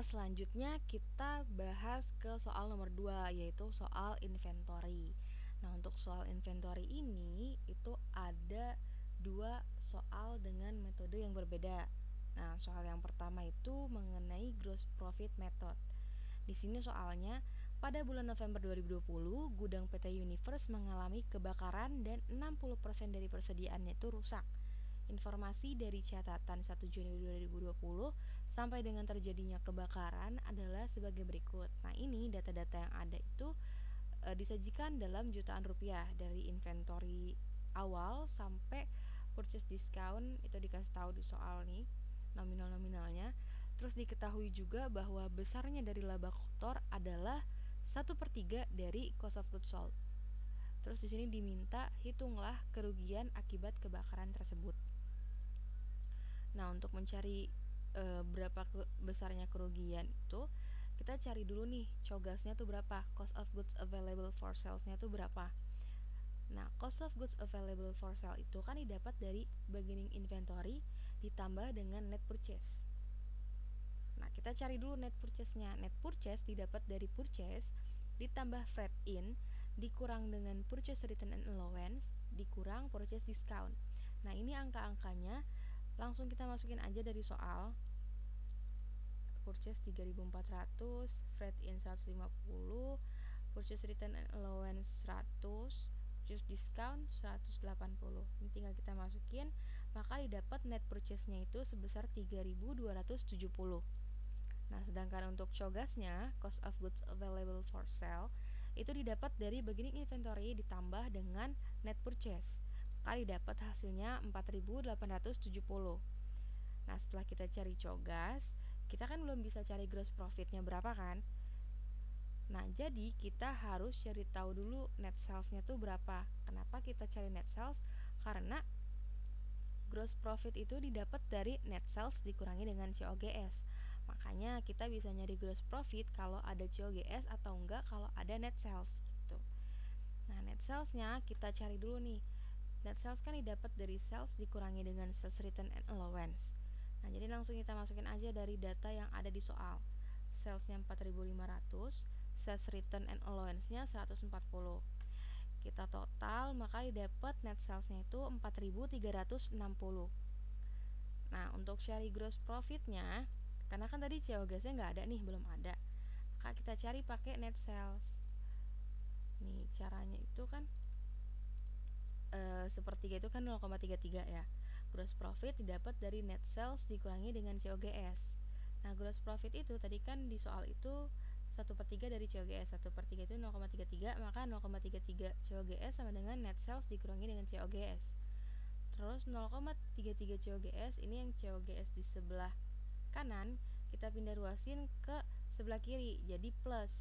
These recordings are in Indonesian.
selanjutnya kita bahas ke soal nomor 2, yaitu soal inventory. Nah, untuk soal inventory ini itu ada dua soal dengan metode yang berbeda. Nah, soal yang pertama itu mengenai gross profit method. Di sini soalnya, pada bulan November 2020, gudang PT Universe mengalami kebakaran dan 60% dari persediaannya itu rusak. Informasi dari catatan 1 Juni 2020 sampai dengan terjadinya kebakaran adalah sebagai berikut. Nah, ini data-data yang ada itu disajikan dalam jutaan rupiah dari inventory awal sampai purchase discount itu dikasih tahu di soal nih nominal-nominalnya. Terus diketahui juga bahwa besarnya dari laba kotor adalah 1/3 dari cost of goods sold. Terus di sini diminta hitunglah kerugian akibat kebakaran tersebut. Nah, untuk mencari berapa besarnya kerugian itu, kita cari dulu nih cogasnya tuh berapa, cost of goods available for sales-nya tuh berapa. Nah, cost of goods available for sale itu kan didapat dari beginning inventory ditambah dengan net purchase. Nah, kita cari dulu net purchase-nya. Net purchase didapat dari purchase ditambah freight in dikurang dengan purchase return and allowance dikurang purchase discount. Nah, ini angka-angkanya langsung kita masukin aja dari soal. Purchase 3.400, freight in 150, purchase return and allowance 100, purchase discount 180. Ini tinggal kita masukin, maka didapat net purchase-nya itu sebesar 3.270. Nah, sedangkan untuk cogasnya, cost of goods available for sale, itu didapat dari beginning inventory ditambah dengan net purchase. Maka didapat hasilnya 4.870. Nah, setelah kita cari cogas, kita kan belum bisa cari gross profitnya berapa kan? Nah, jadi kita harus cari tahu dulu net sales-nya tuh berapa. Kenapa kita cari net sales? Karena gross profit itu didapat dari net sales dikurangi dengan COGS. Makanya kita bisa nyari gross profit kalau ada COGS atau enggak kalau ada net sales gitu. Nah, net sales-nya kita cari dulu nih. Net sales kan didapat dari sales dikurangi dengan sales return and allowance. Nah, jadi langsung kita masukin aja dari data yang ada di soal. Salesnya 4.500, sales return and allowance-nya 140. Kita total, maka didapat net sales-nya itu 4.360. Nah, untuk cari gross profit-nya, karena kan tadi COGS-nya nggak ada nih, belum ada, maka kita cari pakai net sales. Nih, caranya itu kan sepertiga itu kan 0,33 ya. Gross profit didapat dari net sales dikurangi dengan COGS. Nah, gross profit itu tadi kan di soal itu 1/3 dari COGS. 1/3 itu 0,33, maka 0,33 COGS sama dengan net sales dikurangi dengan COGS. Terus 0,33 COGS ini yang COGS di sebelah kanan kita pindah ruasin ke sebelah kiri, jadi plus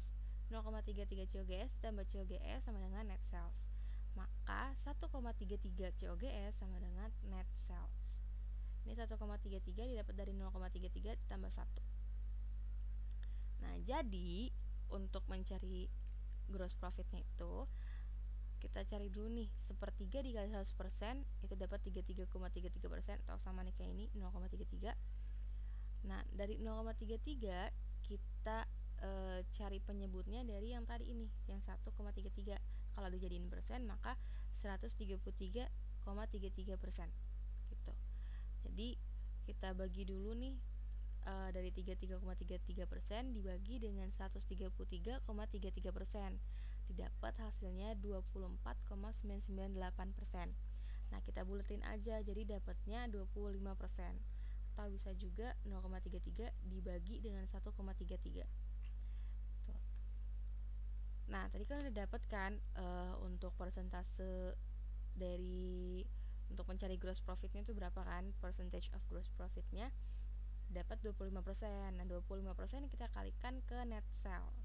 0,33 COGS tambah COGS sama dengan net sales. Maka 1,33 COGS sama dengan net sales. Ini 1,33 didapat dari 0,33 ditambah 1. Nah, jadi untuk mencari gross profitnya itu kita cari dulu nih, sepertiga dikali 100% itu dapat 33,33% atau sama nih kayak ini 0,33. Nah, dari 0,33 kita cari penyebutnya dari yang tadi ini, yang 1,33. Kalau dijadiin persen maka 133,33% gitu. Jadi kita bagi dulu nih, dari 33,33% dibagi dengan 133,33%, didapat hasilnya 24,998%. Nah, kita buletin aja, jadi dapatnya 25%. Atau bisa juga 0,33 dibagi dengan 1,33. Tuh. Nah, tadi kan udah dapat kan untuk persentase dari untuk mencari gross profitnya itu berapa kan, percentage of gross profitnya dapat 25%. Nah, 25% kita kalikan ke net sales.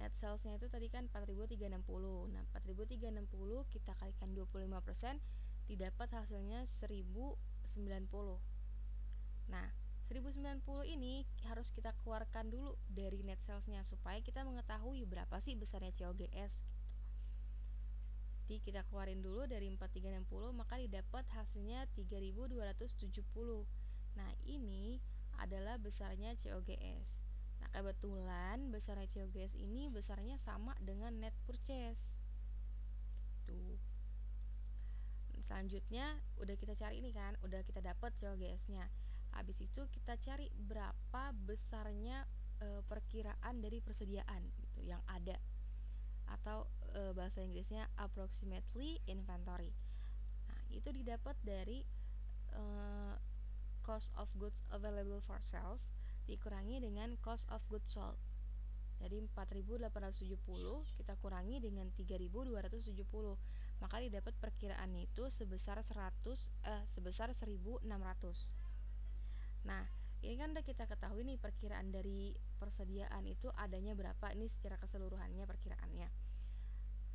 Net salesnya itu tadi kan 4.360. Nah, 4.360 kita kalikan 25%, didapat hasilnya 1.090. Nah, 1.090 ini harus kita keluarkan dulu dari net salesnya supaya kita mengetahui berapa sih besarnya COGS gitu. Jadi kita keluarin dulu dari 4.360, maka didapat hasilnya 3.270. Nah, ini adalah besarnya COGS. Nah, kebetulan besarnya COGS ini besarnya sama dengan net purchase. Tuh. Selanjutnya udah kita cari ini kan, udah kita dapat COGS-nya. Habis itu kita cari berapa besarnya perkiraan dari persediaan gitu yang ada, atau bahasa Inggrisnya approximately inventory. Nah, itu didapat dari uh, cost of goods available for sales dikurangi dengan cost of goods sold. Jadi 4.870 kita kurangi dengan 3.270, maka didapat perkiraannya itu sebesar 1.600. Nah, ini kan udah kita ketahui nih perkiraan dari persediaan itu adanya berapa, ini secara keseluruhannya perkiraannya.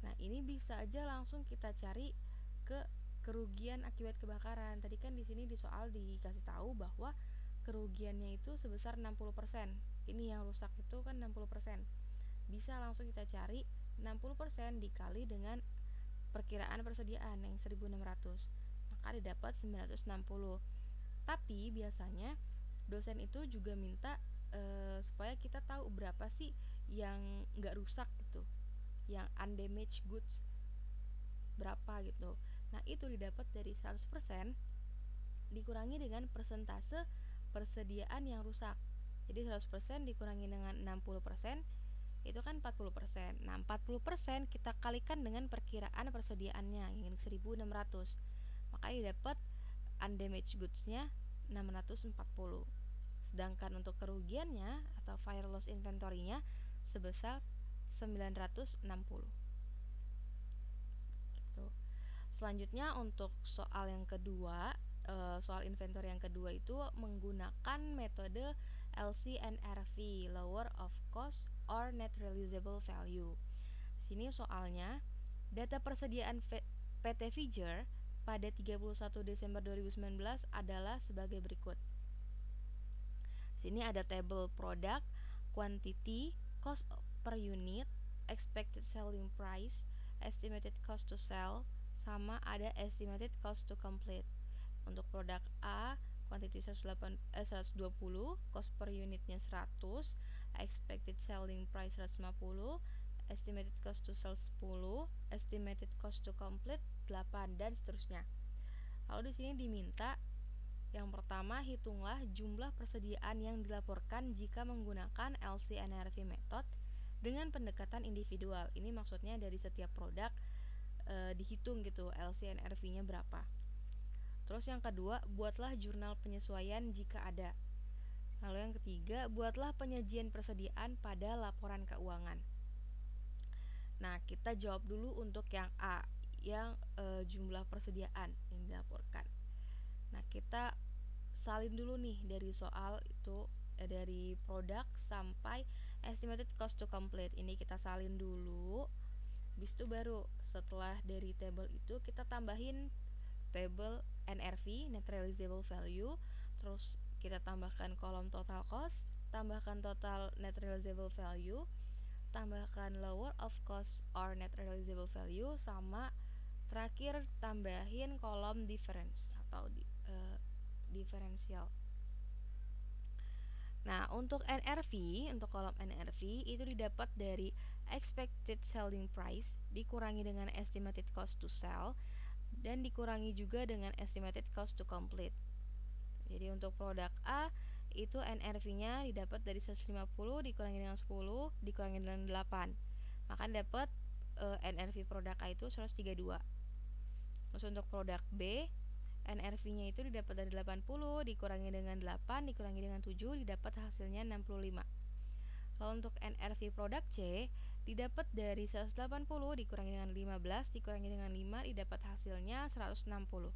Nah, ini bisa aja langsung kita cari ke kerugian akibat kebakaran. Tadi kan di sini di soal dikasih tahu bahwa kerugiannya itu sebesar 60%. Ini yang rusak itu kan 60%. Bisa langsung kita cari 60% dikali dengan perkiraan persediaan yang 1.600. Maka didapat 960. Tapi biasanya dosen itu juga minta supaya kita tahu berapa sih yang nggak rusak gitu, yang undamaged goods berapa gitu. Nah, itu didapat dari 100% dikurangi dengan persentase persediaan yang rusak. Jadi 100% dikurangi dengan 60% itu kan 40%. Nah, 40% kita kalikan dengan perkiraan persediaannya yang 1.600. Maka didapat undamaged goods-nya 640. Sedangkan untuk kerugiannya atau fire loss inventory-nya sebesar 960. Gitu. Selanjutnya untuk soal yang kedua, soal inventory yang kedua itu menggunakan metode LCNRV, lower of cost or net realizable value. Sini soalnya data persediaan PT Figure pada 31 Desember 2019 adalah sebagai berikut. Sini ada table product, quantity, cost per unit, expected selling price, estimated cost to sell, sama ada estimated cost to complete. Untuk produk A, quantity 120, cost per unitnya 100, expected selling price 150, estimated cost to sell 10, estimated cost to complete 8, dan seterusnya. Lalu di sini diminta yang pertama, hitunglah jumlah persediaan yang dilaporkan jika menggunakan LCNRV method dengan pendekatan individual. Ini maksudnya dari setiap produk dihitung gitu LCNRV-nya berapa. Terus yang kedua, buatlah jurnal penyesuaian jika ada. Lalu yang ketiga, buatlah penyajian persediaan pada laporan keuangan. Nah, kita jawab dulu untuk yang A, yang jumlah persediaan yang dilaporkan. Nah, kita salin dulu nih dari soal itu, dari produk sampai estimated cost to complete. Ini kita salin dulu. Habis itu baru setelah dari table itu kita tambahin table NRV, net realizable value. Terus kita tambahkan kolom total cost, tambahkan total net realizable value, tambahkan lower of cost or net realizable value, sama terakhir tambahin kolom difference atau diferensial. Nah, untuk NRV, untuk kolom NRV itu didapat dari expected selling price dikurangi dengan estimated cost to sell dan dikurangi juga dengan estimated cost to complete. Jadi untuk produk A itu NRV-nya didapat dari 150 dikurangi dengan 10 dikurangi dengan 8. Maka dapat NRV produk A itu 132. Terus untuk produk B, NRV-nya itu didapat dari 80 dikurangi dengan 8 dikurangi dengan 7 didapat hasilnya 65. Lalu untuk NRV produk C didapat dari 180 dikurangi dengan 15 dikurangi dengan 5 didapat hasilnya 160.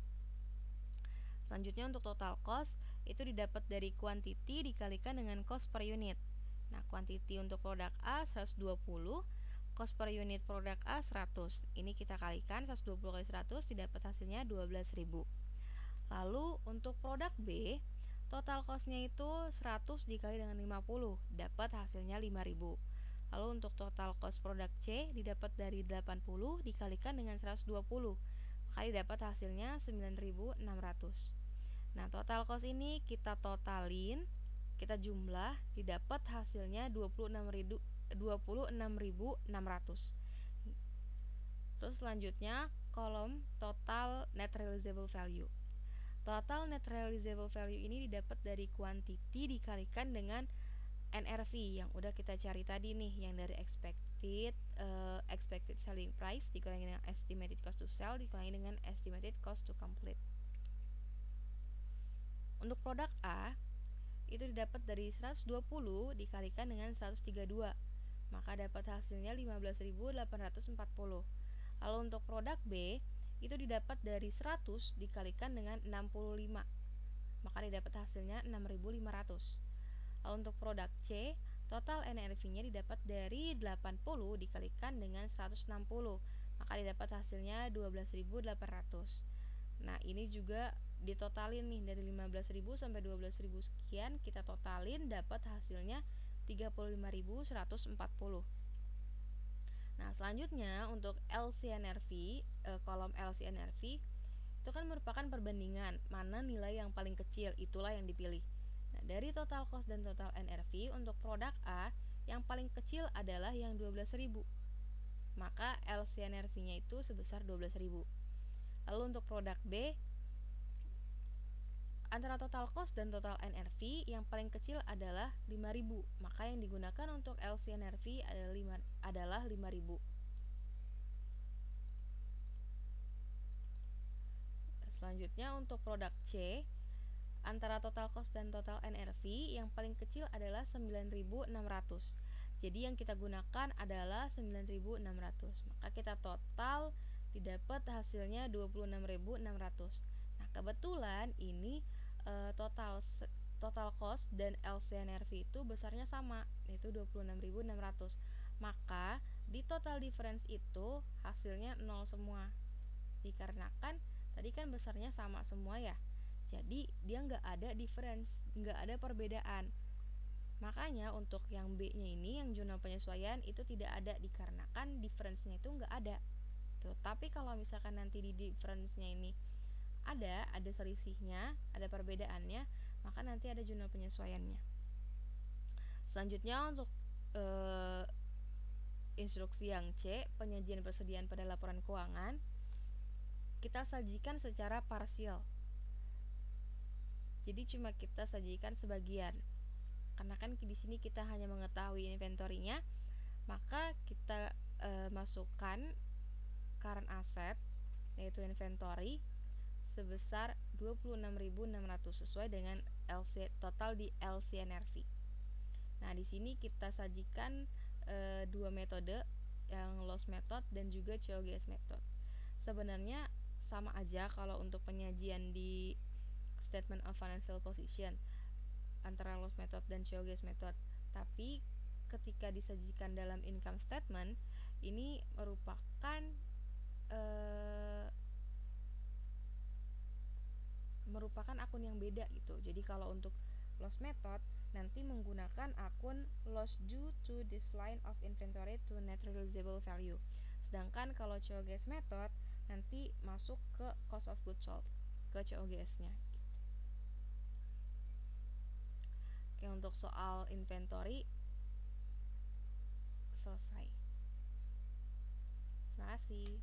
Selanjutnya untuk total cost itu didapat dari quantity dikalikan dengan cost per unit. Nah, quantity untuk produk A 120, cost per unit produk A 100. Ini kita kalikan 120 kali 100 didapat hasilnya 12.000. Lalu untuk produk B, total costnya itu 100 dikali dengan 50, dapat hasilnya 5.000. Lalu untuk total cost produk C didapat dari 80 dikalikan dengan 120, maka didapat hasilnya 9.600. Nah, total cost ini kita totalin kita jumlah, didapat hasilnya 26.600. Terus selanjutnya kolom total net realizable value. Total net realizable value ini didapat dari quantity dikalikan dengan NRV yang udah kita cari tadi nih, yang dari expected selling price dikurangi dengan estimated cost to sell dikurangi dengan estimated cost to complete. Untuk produk A itu didapat dari 120 dikalikan dengan 132, maka dapat hasilnya 15.840. Lalu untuk produk B itu didapat dari 100 dikalikan dengan 65, maka didapat hasilnya 6.500. Lalu untuk produk C, total NRV-nya didapat dari 80 dikalikan dengan 160, maka didapat hasilnya 12.800. Nah, ini juga ditotalin nih, dari 15.000 sampai 12.000 sekian kita totalin, dapat hasilnya 35.140. Nah, selanjutnya untuk LCNRV, kolom LCNRV itu kan merupakan perbandingan mana nilai yang paling kecil, itulah yang dipilih. Nah, dari total cost dan total NRV untuk produk A yang paling kecil adalah yang 12.000, maka LCNRV-nya itu sebesar 12.000. Lalu untuk produk B, antara total cost dan total NRV yang paling kecil adalah 5.000, maka yang digunakan untuk LCNRV adalah 5.000. Selanjutnya untuk produk C, antara total cost dan total NRV yang paling kecil adalah 9.600. Jadi yang kita gunakan adalah 9.600. Maka kita total didapat hasilnya 26.600. Nah, kebetulan ini total cost dan LCNRV itu besarnya sama, yaitu 26.600. Maka di total difference itu hasilnya 0 semua. Dikarenakan tadi kan besarnya sama semua ya. Jadi dia nggak ada difference, nggak ada perbedaan. Makanya untuk yang B-nya ini, yang jurnal penyesuaian itu tidak ada, dikarenakan difference-nya itu nggak ada. Tuh, tapi kalau misalkan nanti di difference-nya ini ada selisihnya, ada perbedaannya, maka nanti ada jurnal penyesuaiannya. Selanjutnya untuk instruksi yang C, penyajian persediaan pada laporan keuangan, kita sajikan secara parsial. Jadi cuma kita sajikan sebagian. Karena kan di sini kita hanya mengetahui inventory-nya, maka kita masukkan current asset yaitu inventory sebesar 26.600 sesuai dengan total di LCNRV. Nah, di sini kita sajikan dua metode, yang loss method dan juga COGS method. Sebenarnya sama aja kalau untuk penyajian di statement of financial position antara loss method dan COGS method. Tapi ketika disajikan dalam income statement, ini merupakan akun yang beda gitu. Jadi kalau untuk loss method nanti menggunakan akun loss due to this line of inventory to net realizable value. Sedangkan kalau COGS method nanti masuk ke cost of goods sold, ke COGS-nya. Oke, untuk soal inventory selesai. Terima kasih.